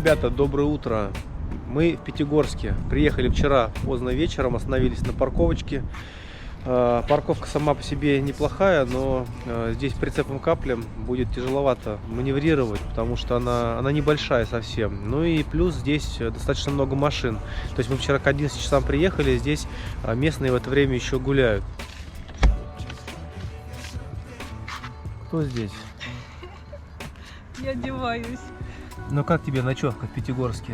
Ребята, доброе утро. Мы в Пятигорске. Приехали вчера поздно вечером, остановились на парковочке. Парковка сама по себе неплохая, но здесь прицепом каплем будет тяжеловато маневрировать, потому что она небольшая совсем. Ну и плюс здесь достаточно много машин. То есть мы вчера к 11 часам приехали, здесь местные в это время еще гуляют. Кто здесь? Я одеваюсь. Ну как тебе ночевка в Пятигорске?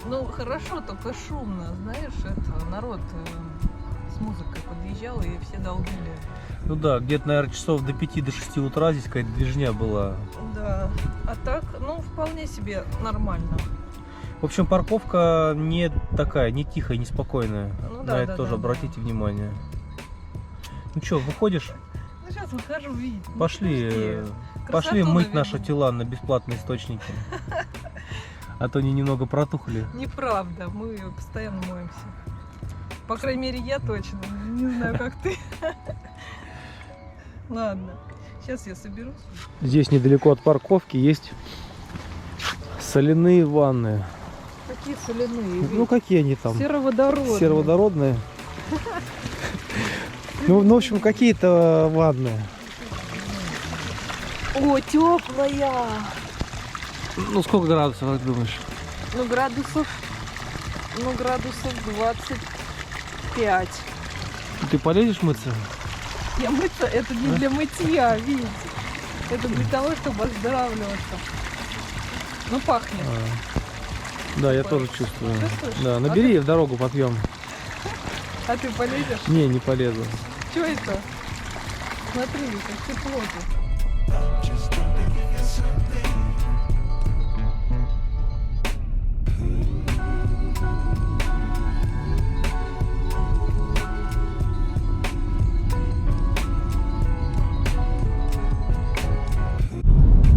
Ну хорошо, только шумно, знаешь, это народ с музыкой подъезжал и все долбили. Ну да, где-то, наверное, часов до 5 до 6 утра здесь какая-то движня была. Да, а так, ну вполне себе нормально. В общем, парковка не такая, не тихая, не спокойная. Ну, На это тоже обратите внимание. Ну что, выходишь? Ну сейчас выхожу, видите. Пошли мыть наши тела на бесплатные источники. А то они немного протухли. Неправда, мы постоянно моемся. По крайней мере, я точно. Не знаю, как ты. Ладно, сейчас я соберусь. Здесь недалеко от парковки есть соляные ванны. Какие соляные? Ну какие они там? Сероводородные. Сероводородные. Ну, в общем, какие-то ванны. О, теплая. Ну, сколько градусов, как думаешь? Ну, градусов 25. Ты полезешь мыться? Я мыться, это не для мытья, видите. Это для того, чтобы оздоравливаться. Ну, пахнет. Да, я тоже чувствую. Чувствуешь? Да, набери в дорогу, попьем. А ты полезешь? Не полезу. Что это? Смотри, как тепло тут.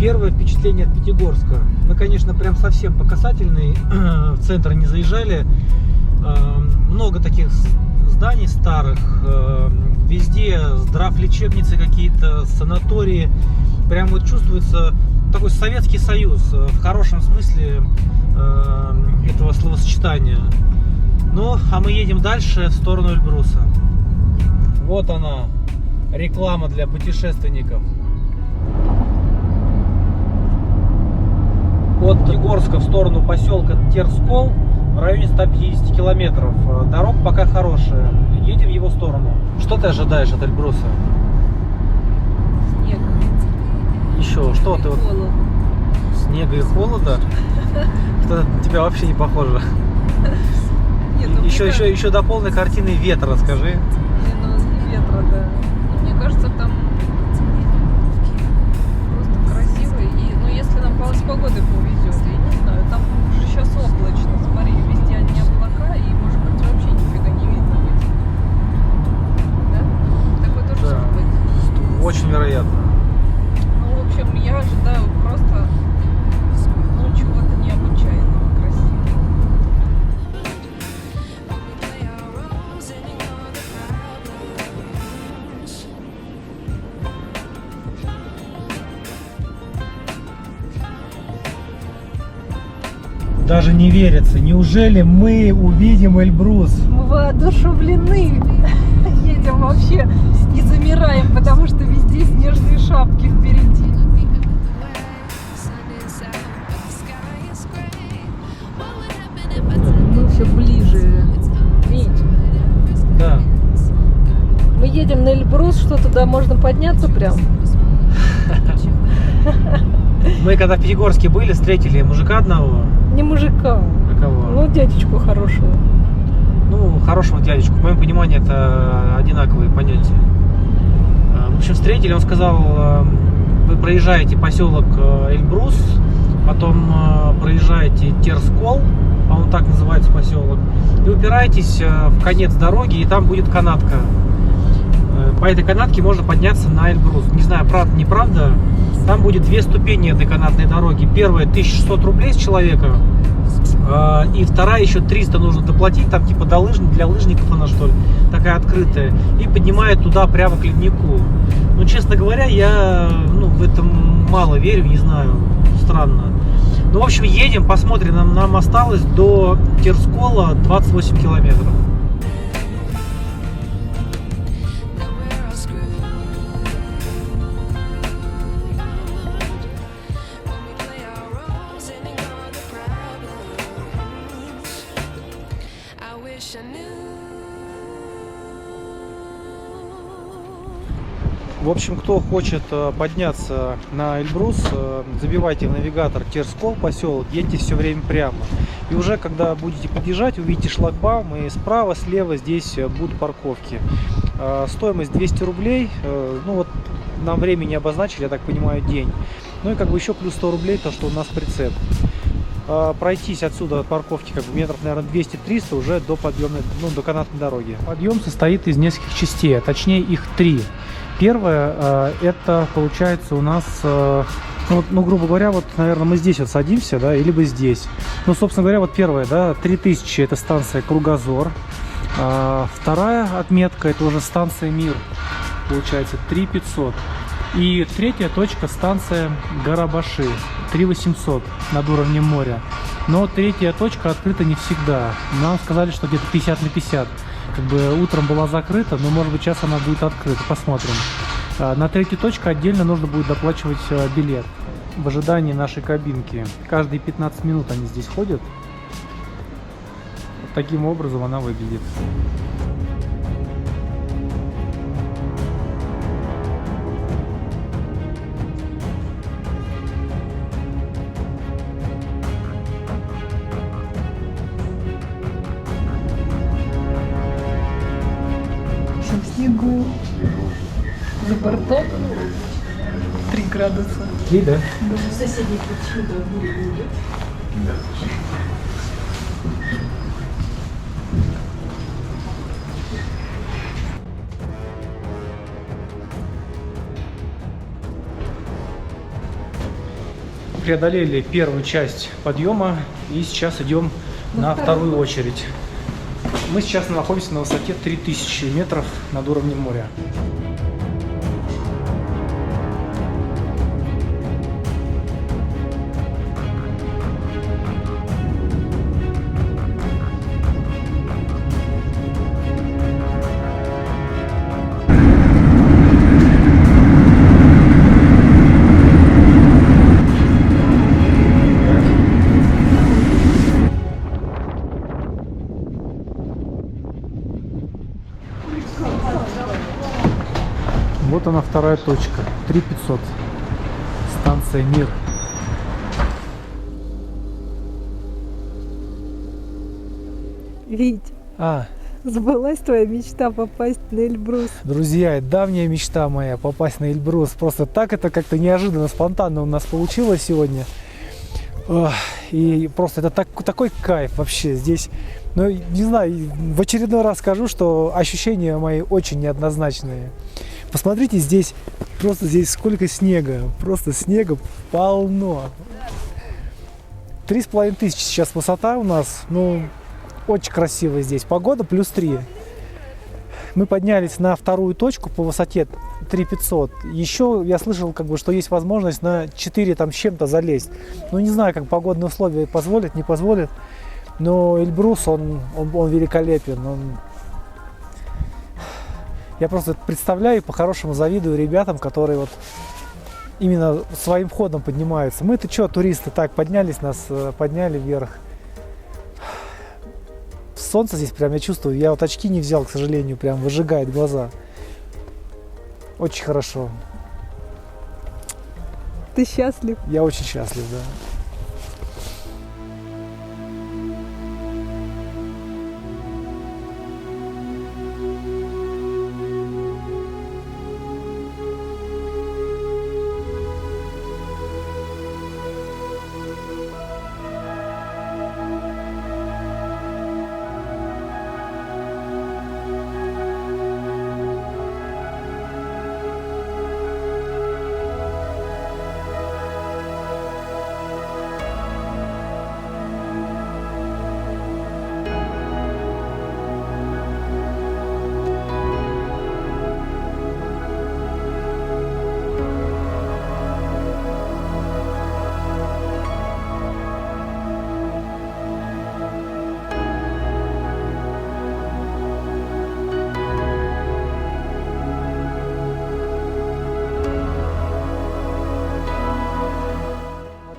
Первое впечатление от Пятигорска. Мы, конечно, прям совсем по касательной в центр не заезжали. Много таких зданий старых. Везде здравлечебницы какие-то, санатории. Прям вот чувствуется такой Советский Союз в хорошем смысле этого словосочетания. Ну, а мы едем дальше в сторону Эльбруса. Вот она, реклама для путешественников. От Пятигорска в сторону поселка Терскол в районе 150 километров. Дорога пока хорошая. Едем в его сторону. Что ты ожидаешь от Эльбруса? Снег. Еще что ты? Холодно. Снега и холода? Что на тебя вообще не похоже. Нет, ну, Еще до полной картины ветра скажи. Не, ну не ветра, да. Ну, мне кажется, там просто красиво. И, ну, если нам с погодой повезет, я не знаю, там уже сейчас облачно, смотри, везде одни облака, и может быть вообще нифига не видно быть. Да? Такое тоже Да. может быть. Очень вероятно. Ну, в общем, я ожидаю просто, ну, чего-то необычайного, красивого. Даже не верится. Неужели мы увидим Эльбрус? Мы воодушевлены, едем вообще и замираем, потому что везде снежные шапки впереди. Мы все ближе, видите? Да. Мы едем на Эльбрус, что туда можно подняться прям? Мы когда в Пятигорске были, встретили мужика одного. Не мужика, А кого? ну дядечку хорошего. Ну, хорошего дядечку. В моем понимании это одинаковые понятия. В общем, встретили, он сказал, вы проезжаете поселок Эльбрус, потом проезжаете Терскол, по-моему, так называется поселок, и упираетесь в конец дороги, и там будет канатка. По этой канатке можно подняться на Эльбрус. Не знаю, правда, неправда. Там будет две ступени этой канатной дороги. Первая 1600 рублей с человека, и вторая еще 300 нужно доплатить, там типа для лыжников она, что ли, такая открытая, и поднимает туда прямо к леднику. Но, честно говоря, я в этом мало верю, не знаю, странно. Ну, в общем, едем, посмотрим. Нам осталось до Терскола 28 километров. В общем, кто хочет подняться на Эльбрус, забивайте в навигатор Терскол, поселок, едьте все время прямо. И уже когда будете подъезжать, увидите шлагбаум, и справа, слева здесь будут парковки. Стоимость 200 рублей, ну вот нам времени обозначили, я так понимаю, день. Ну и как бы еще плюс 100 рублей, то что у нас прицеп. Пройтись отсюда от парковки как бы метров, наверное, 200-300 уже до подъемной, ну, до канатной дороги. Подъем состоит из нескольких частей, а точнее их 3. Первое, это получается у нас, ну, грубо говоря, вот, наверное, мы здесь вот садимся, да, либо здесь. Ну, собственно говоря, вот первое, да, 3000 это станция Кругозор. Вторая отметка это уже станция Мир, получается 3500. И третья точка станция Гарабаши, 3800 над уровнем моря. Но третья точка открыта не всегда. Нам сказали, что где-то 50 на 50. Как бы утром была закрыта, но может быть сейчас она будет открыта. Посмотрим. На третью точку отдельно нужно будет доплачивать билет в ожидании нашей кабинки. Каждые 15 минут они здесь ходят. Вот таким образом она выглядит. В снегу. За бортом 3 градуса. 3, да? В соседней квартире. Преодолели первую часть подъема и сейчас идем на вторую очередь. Мы сейчас находимся на высоте 3000 метров над уровнем моря. Вот она, вторая точка, 3500, станция Мир. Вить, сбылась твоя мечта попасть на Эльбрус? Друзья, давняя мечта моя попасть на Эльбрус. Просто так это как-то неожиданно, спонтанно у нас получилось сегодня. И просто это такой кайф вообще здесь. Ну, не знаю, в очередной раз скажу, что ощущения мои очень неоднозначные. Посмотрите, здесь сколько снега. Просто снега полно. 3500 сейчас высота у нас. Ну, очень красиво здесь. Погода плюс 3. Мы поднялись на вторую точку по высоте 3500. Еще я слышал, как бы, что есть возможность на 4 там с чем-то залезть. Ну, не знаю, как погодные условия позволят, не позволят. Но Эльбрус, он великолепен. Я просто представляю, по-хорошему завидую ребятам, которые вот именно своим ходом поднимаются. Мы-то что, туристы, так поднялись, нас подняли вверх. Солнце здесь прям я чувствую. Я вот очки не взял, к сожалению, прям выжигает глаза. Очень хорошо. Ты счастлив? Я очень счастлив, да.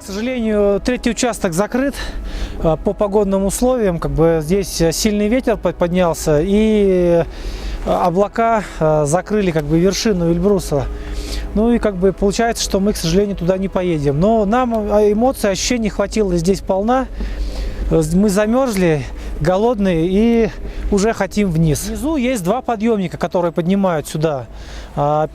сожалению, третий участок закрыт по погодным условиям. Как бы здесь сильный ветер поднялся, и облака закрыли как бы вершину Эльбруса. Ну и как бы получается, что мы, к сожалению, туда не поедем. Но нам эмоций, ощущений хватило здесь полна. Мы замерзли, голодные и уже хотим вниз. Внизу есть два подъемника, которые поднимают сюда.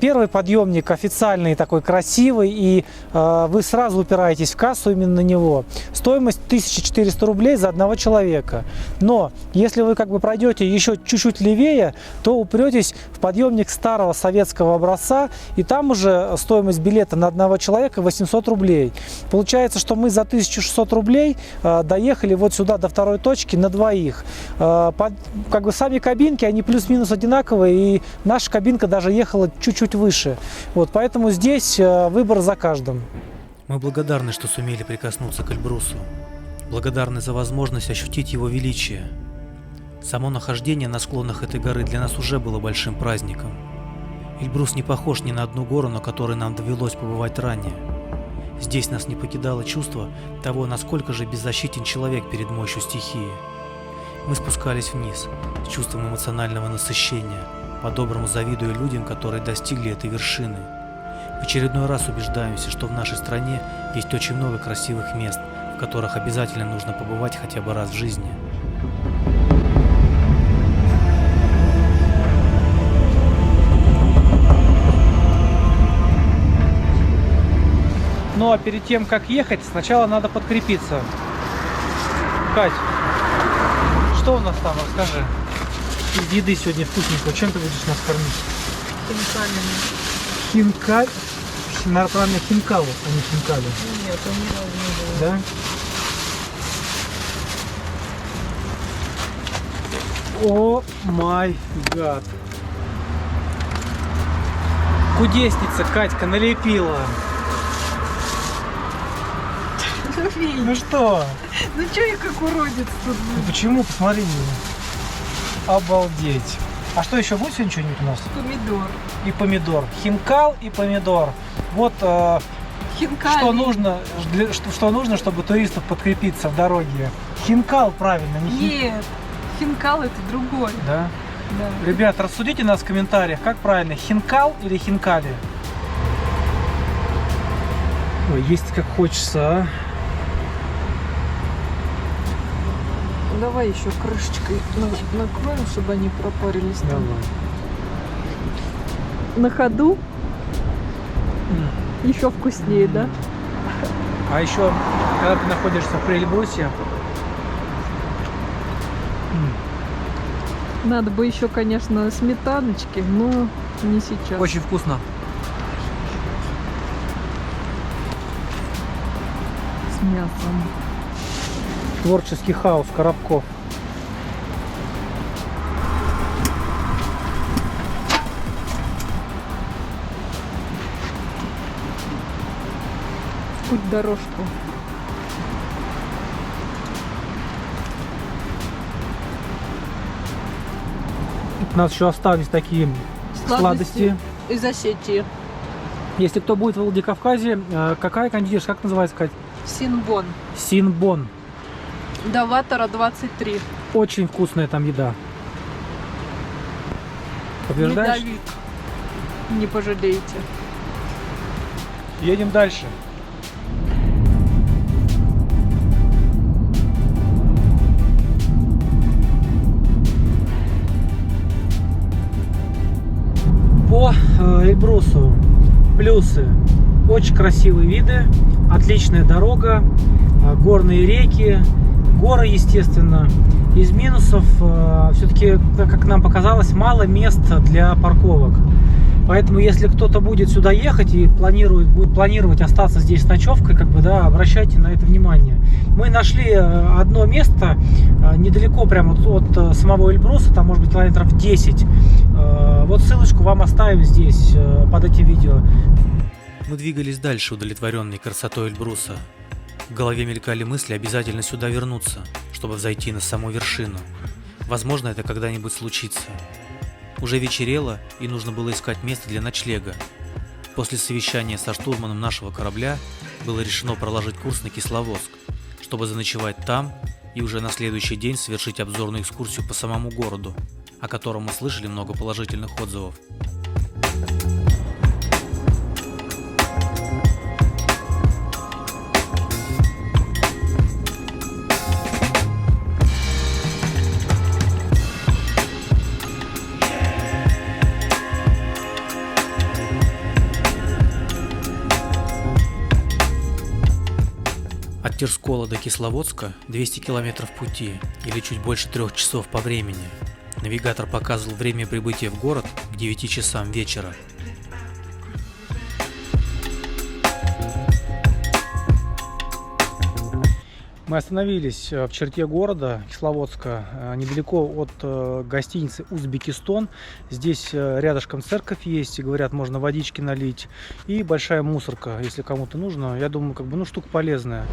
Первый подъемник официальный, такой красивый, и вы сразу упираетесь в кассу именно на него. Стоимость 1400 рублей за одного человека. Но если вы как бы пройдете еще чуть-чуть левее, то упретесь в подъемник старого советского образца, и там уже стоимость билета на одного человека 800 рублей. Получается, что мы за 1600 рублей доехали вот сюда до второй точки на двоих. Как бы сами кабинки, они плюс-минус одинаковые, и наша кабинка даже ехала чуть-чуть выше. Вот, поэтому здесь выбор за каждым. Мы благодарны, что сумели прикоснуться к Эльбрусу. Благодарны за возможность ощутить его величие. Само нахождение на склонах этой горы для нас уже было большим праздником. Эльбрус не похож ни на одну гору, на которой нам довелось побывать ранее. Здесь нас не покидало чувство того, насколько же беззащитен человек перед мощью стихии. Мы спускались вниз с чувством эмоционального насыщения, по-доброму завидуя людям, которые достигли этой вершины. В очередной раз убеждаемся, что в нашей стране есть очень много красивых мест, в которых обязательно нужно побывать хотя бы раз в жизни. Ну а перед тем, как ехать, сначала надо подкрепиться. Кать, что у нас там, расскажи. Из еды сегодня вкусненького. Чем ты будешь нас кормить? Хинкалями. Правильно, хинкалу, а не хинкали. Нет, он ни разу не был. Да? О май гад. Кудесница Катька налепила. Ну что? Ну что я как уродец тут? Ну почему? Посмотри. Обалдеть. А что еще будет сегодня что-нибудь у нас? Помидор. И помидор. Хинкал и помидор. Вот Хинкали. что нужно, чтобы туристов подкрепиться в дороге. Хинкал, правильно, не хинкал. Нет, хинкал это другой. Да? Да. Ребят, рассудите нас в комментариях, как правильно, хинкал или хинкали? Ой, есть как хочется, а? Давай еще крышечкой накроем, чтобы они пропарились. Давай. На ходу еще вкуснее, да? А еще, когда ты находишься при Эльбрусе, Надо бы еще, конечно, сметаночки, но не сейчас. очень вкусно. С мясом. Творческий хаос Коробков. Путь дорожку. У нас еще остались такие сладости. Из Осетии. Если кто будет в Владикавказе, какая кондитерская, как называется, Кать? Синбон. Синбон. До Ватера 23. Очень вкусная там еда. Подтверждаешь? Медовик. Не пожалеете. Едем дальше. По Эльбрусу плюсы: очень красивые виды, отличная дорога, горные реки, горы, естественно. Из минусов все-таки, как нам показалось, мало мест для парковок. Поэтому, если кто-то будет сюда ехать и будет планировать остаться здесь с ночевкой, обращайте на это внимание. Мы нашли одно место недалеко прямо от самого Эльбруса, там может быть километров 10. Вот ссылочку вам оставим здесь под этим видео. Мы двигались дальше, удовлетворенные красотой Эльбруса. В голове мелькали мысли обязательно сюда вернуться, чтобы взойти на саму вершину. Возможно, это когда-нибудь случится. Уже вечерело, и нужно было искать место для ночлега. После совещания со штурманом нашего корабля было решено проложить курс на Кисловодск, чтобы заночевать там и уже на следующий день совершить обзорную экскурсию по самому городу, о котором мы слышали много положительных отзывов. От Терскола до Кисловодска 200 километров пути, или чуть больше 3 часов по времени. Навигатор показывал время прибытия в город к 9 часам вечера. Мы остановились в черте города Кисловодска, недалеко от гостиницы «Узбекистон». Здесь рядышком церковь есть, и говорят, можно водички налить. И большая мусорка, если кому-то нужно. Я думаю, штука полезная.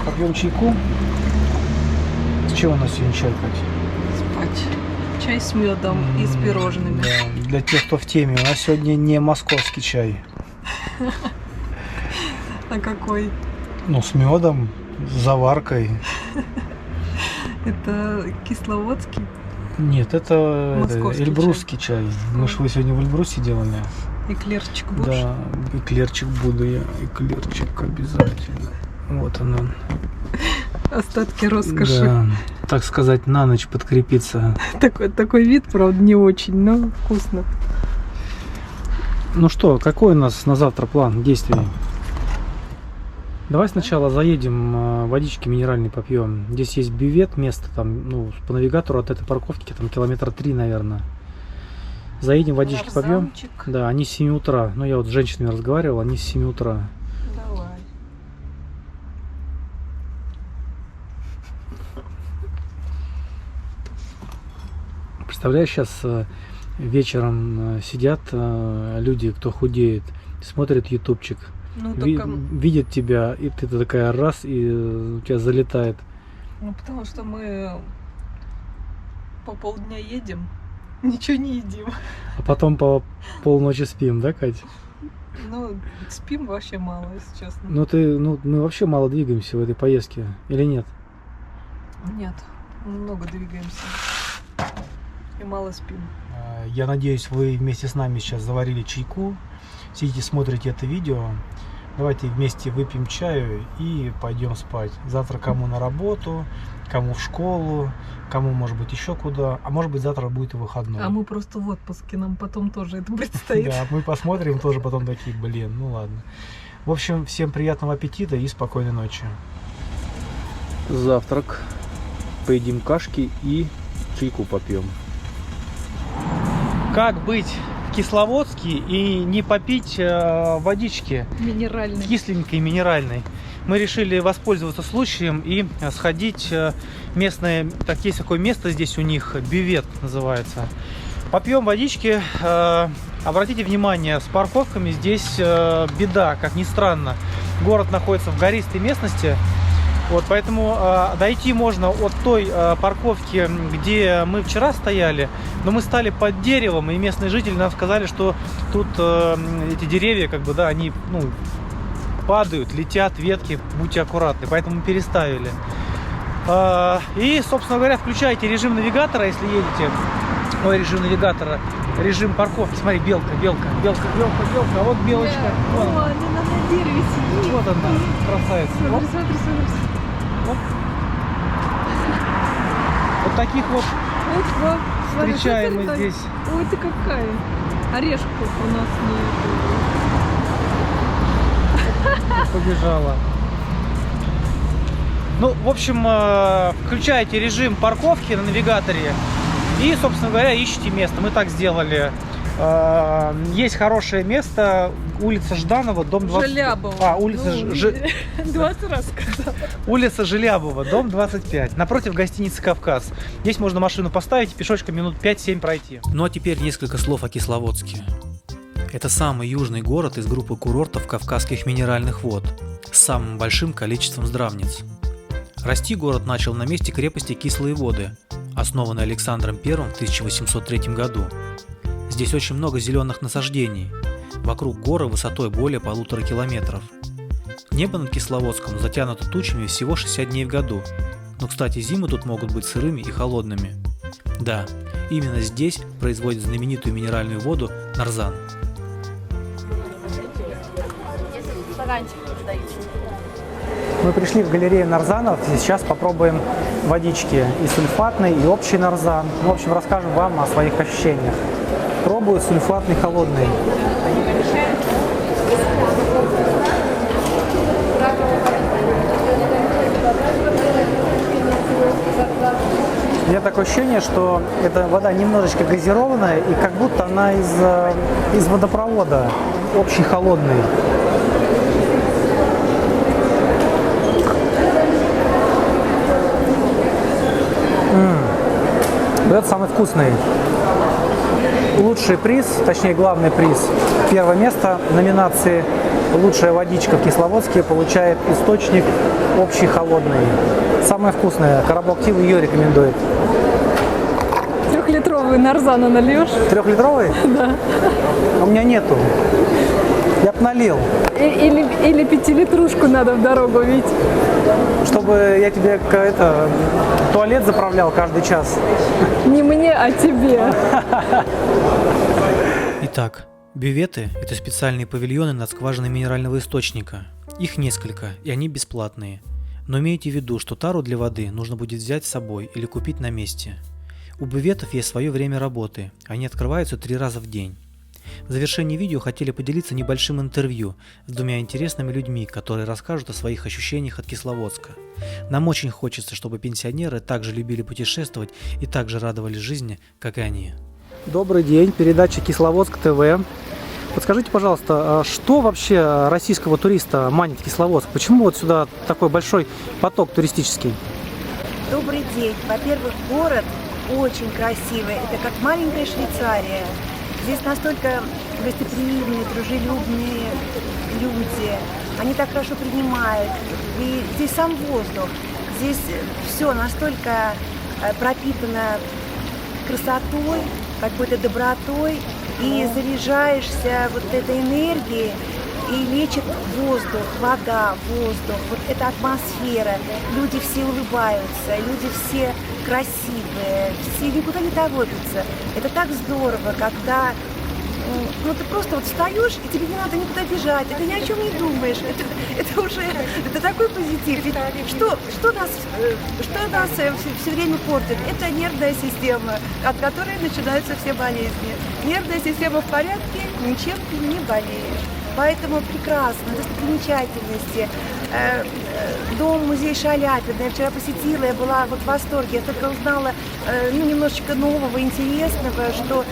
Попьем чайку. С чего у нас сегодня чай, Катя? Спать. Чай с медом и с пирожными. Да, для тех, кто в теме, у нас сегодня не московский чай. А какой? Ну, с медом, с заваркой. Это кисловодский? Нет, это Московский эльбрусский чай. Мы же его сегодня в Эльбрусе делали. Эклерчик будешь? Да, эклерчик буду я. Эклерчик обязательно. Вот он. Остатки роскоши. Да, так сказать, на ночь подкрепиться. Такой вид, правда, не очень, но вкусно. Ну что, какой у нас на завтра план действий? Давай сначала заедем, водички минеральной попьем. Здесь есть бювет, место там, ну, по навигатору от этой парковки, там километра 3, наверное. Заедем, водички попьем. Да, они с 7 утра. Ну, я вот с женщинами разговаривал, они с 7 утра. Давай. Представляешь, сейчас вечером сидят люди, кто худеет, смотрят ютубчик, Ну, только... видят тебя, и ты такая раз, и у тебя залетает. Ну, потому что мы по полдня едем, ничего не едим. А потом по полночи спим, да, Кать? Ну, спим вообще мало, если честно. Ну, мы вообще мало двигаемся в этой поездке, или нет? Нет, мы много двигаемся. И мало спим. Я надеюсь, вы вместе с нами сейчас заварили чайку, сидите, смотрите это видео. Давайте вместе выпьем чаю и пойдем спать. Завтра кому на работу, кому в школу, кому, может быть, еще куда. А может быть, завтра будет и выходной. А мы просто в отпуске, нам потом тоже это предстоит. Да, мы посмотрим тоже потом такие, блин, ну ладно. В общем, всем приятного аппетита и спокойной ночи. Завтрак. Поедим кашки и чайку попьем. Как быть в Кисловодске и не попить водички Минеральный. кисленькой, минеральной? Мы решили воспользоваться случаем и сходить местное, так есть такое место здесь у них, бювет называется. Попьем водички. Обратите внимание, с парковками здесь беда, как ни странно. Город находится в гористой местности. Вот, поэтому дойти можно от той парковки, где мы вчера стояли, но мы стали под деревом, и местные жители нам сказали, что тут эти деревья, как бы, да, они, ну, падают, летят ветки, будьте аккуратны, поэтому мы переставили. И, собственно говоря, включайте режим навигатора, если едете. Ой, режим навигатора, режим парковки. Смотри, белка, а вот белочка. Вон О, она на дереве сидит. вот она, красавица. Оп. Смотри. Оп. Вот таких вот Вот, встречаем мы смотри, здесь. Ой, ты какая. Орешков у нас нет. Побежала. Ну, в общем, включаете режим парковки на навигаторе и, собственно говоря, ищите место. Мы так сделали. Есть хорошее место, улица Жданова, дом 20... Желябова. улица 20 раз сказала. улица Желябова, дом 25, напротив гостиницы «Кавказ». Здесь можно машину поставить, пешочком минут 5-7 пройти. Ну а теперь несколько слов о Кисловодске. Это самый южный город из группы курортов Кавказских минеральных вод с самым большим количеством здравниц. Расти город начал на месте крепости Кислые воды, основанный Александром I в 1803 году. Здесь очень много зеленых насаждений. Вокруг горы высотой более 1,5 километров. Небо над Кисловодском затянуто тучами всего 60 дней в году. Но, кстати, зимы тут могут быть сырыми и холодными. Да, именно здесь производят знаменитую минеральную воду Нарзан. Мы пришли в галерею нарзанов, и сейчас попробуем водички и сульфатный, и общий нарзан. В общем, расскажем вам о своих ощущениях. Пробую сульфатный холодный. У меня такое ощущение, что эта вода немножечко газированная, и как будто она из водопровода, общий холодный. Это самый вкусный. Лучший приз, точнее главный приз, первое место в номинации «Лучшая водичка в Кисловодске» получает источник общий холодный. Самое вкусное. Карабоактив ее рекомендует. 3-литровый нарзана нальешь? 3-литровый? Да. У меня нету. Я б налил. Или 5-литрушку надо в дорогу ведь. Чтобы я тебе туалет заправлял каждый час. Не мне, а тебе. Итак, бюветы – это специальные павильоны над скважиной минерального источника. Их несколько, и они бесплатные. Но имейте в виду, что тару для воды нужно будет взять с собой или купить на месте. У бюветов есть свое время работы, они открываются 3 раза в день. В завершении видео хотели поделиться небольшим интервью с 2 интересными людьми, которые расскажут о своих ощущениях от Кисловодска. Нам очень хочется, чтобы пенсионеры также любили путешествовать и также радовались жизни, как и они. Добрый день, передача Кисловодск ТВ. Подскажите, пожалуйста, что вообще российского туриста манит в Кисловодск? Почему вот сюда такой большой поток туристический? Добрый день. Во-первых, город очень красивый. Это как маленькая Швейцария. Здесь настолько гостеприимные, дружелюбные люди. Они так хорошо принимают. И здесь сам воздух. Здесь все настолько пропитано красотой, какой-то добротой. И заряжаешься вот этой энергией. И лечит воздух, вода, воздух, вот эта атмосфера. Люди все улыбаются, люди все красивые, все никуда не торопятся. Это так здорово, когда ты просто вот встаешь, и тебе не надо никуда бежать, ты ни о чем не думаешь. Это уже такой позитив. Ведь что нас все время портит? Это нервная система, от которой начинаются все болезни. Нервная система в порядке, ничем ты не болеешь. Поэтому прекрасно, достопримечательности. Дом-музей Шаляпина я вчера посетила, я была вот в восторге. Я только узнала немножечко нового, интересного, что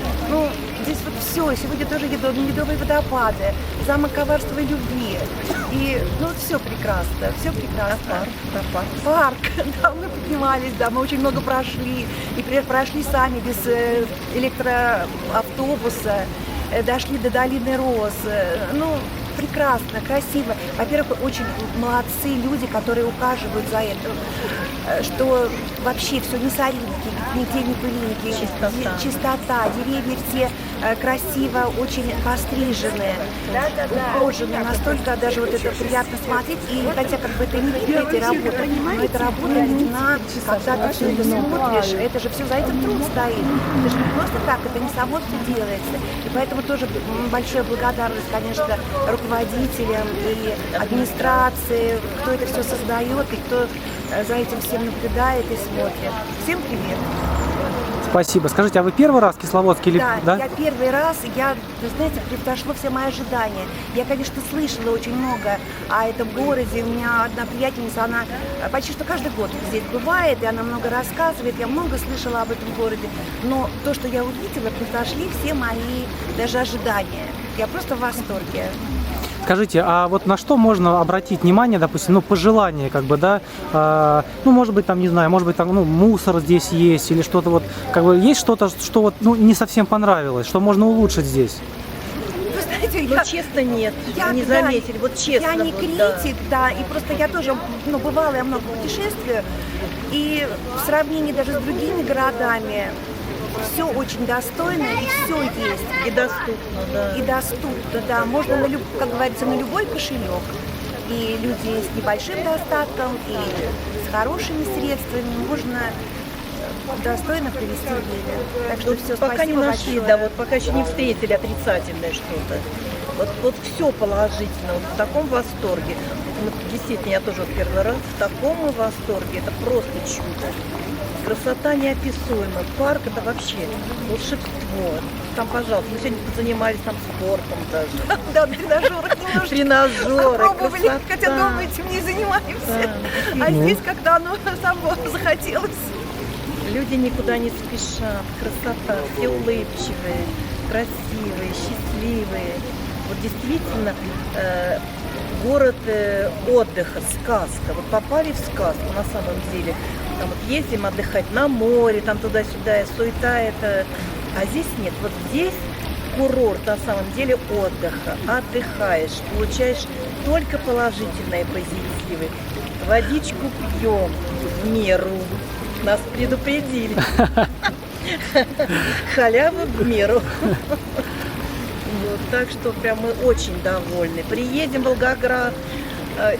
здесь вот все. Сегодня тоже Ледовые водопады, замок коварства и любви. И все прекрасно, все прекрасно. Парк, да, мы поднимались, да, мы очень много прошли. И прошли сами без электроавтобуса. Дошли до долины Роз. Прекрасно, красиво. Во-первых, очень молодцы люди, которые ухаживают за этим. Что вообще все не соринки, нигде не пылинки. Чистота. Деревья все красиво, очень постриженные, ухоженные. Настолько даже вот это приятно смотреть. И хотя это не эти работы, но это работа видна, когда ты все это смотришь, это же все за этим труд стоит. Это же не просто так, это не само все делается. И поэтому тоже большая благодарность, конечно, руководителям и администрации, кто это все создает и кто за этим всем наблюдает и смотрит. Всем привет! Спасибо. Скажите, а вы первый раз в Кисловодске? Да, я первый раз, вы знаете, превзошло все мои ожидания. Я, конечно, слышала очень много о этом городе. У меня одна приятельница, она почти что каждый год здесь бывает, и она много рассказывает. Я много слышала об этом городе. Но то, что я увидела, превзошли все мои даже ожидания. Я просто в восторге. Скажите, а вот на что можно обратить внимание, допустим, пожелания, может быть, там, не знаю, может быть, там, мусор здесь есть, или что-то есть что-то, что не совсем понравилось, что можно улучшить здесь? Вы знаете, знаете, Ну, честно, нет, не да, заметили, вот честно. я не вот, критик, да, и просто я тоже, ну, бывала я много путешествую, и в сравнении даже с другими городами все очень достойно, и все есть. И доступно, да. И доступно, да. Можно, как говорится, на любой кошелек. И люди с небольшим достатком, и с хорошими средствами можно достойно провести время. Так что Вот все, пока спасибо не нашли, большое. да, вот пока еще не встретили отрицательное что-то. Вот все положительно, вот в таком восторге. Вот действительно, я тоже вот первый раз в таком восторге, это просто чудо. Красота неописуемая, парк это вообще волшебство. Там, пожалуйста, мы сегодня занимались там спортом даже. Да, на тренажерах немножко Тренажеры, попробовали, красота. хотя дома этим не занимаемся. Да. А здесь, когда оно само захотелось. Люди никуда не спешат, красота, все улыбчивые, красивые, счастливые. Вот действительно город отдыха, сказка. Вот попали в сказку на самом деле. Там вот ездим отдыхать на море, там туда-сюда, и суета это. А здесь нет. Вот здесь курорт на самом деле отдыха. Отдыхаешь, получаешь только положительные позитивы. Водичку пьем в меру. Нас предупредили. Халява в меру. Вот, так что прям мы очень довольны. Приедем в Волгоград.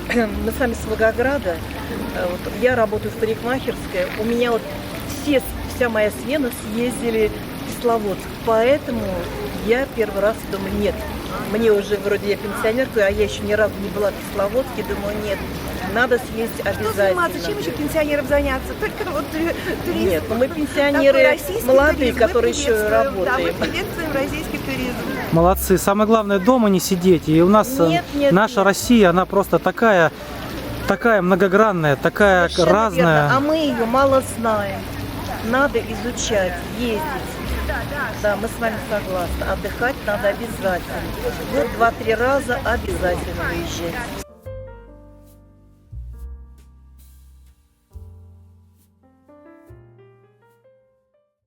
Мы сами с Волгограда. Вот, я работаю в парикмахерской. У меня вот вся моя смена съездили в Кисловодск. Поэтому я первый раз думаю, нет. Мне уже вроде я пенсионерка, а я еще ни разу не была в Кисловодске. Думаю, нет, надо съездить Что обязательно. заниматься? Чем еще пенсионерам заняться? Только вот туризм. Нет, ну мы Такой пенсионеры российский молодые, туризм. Мы которые еще приветствуем, работаем. Да, мы приветствуем российский туризм. Молодцы. Самое главное, дома не сидеть. И у нас Нет, наша нет. Россия, она просто такая многогранная, такая Совершенно разная. верно. А мы ее мало знаем. Надо изучать, ездить. Да, мы с вами согласны. Отдыхать надо обязательно. Год, 2-3 раза обязательно выезжать.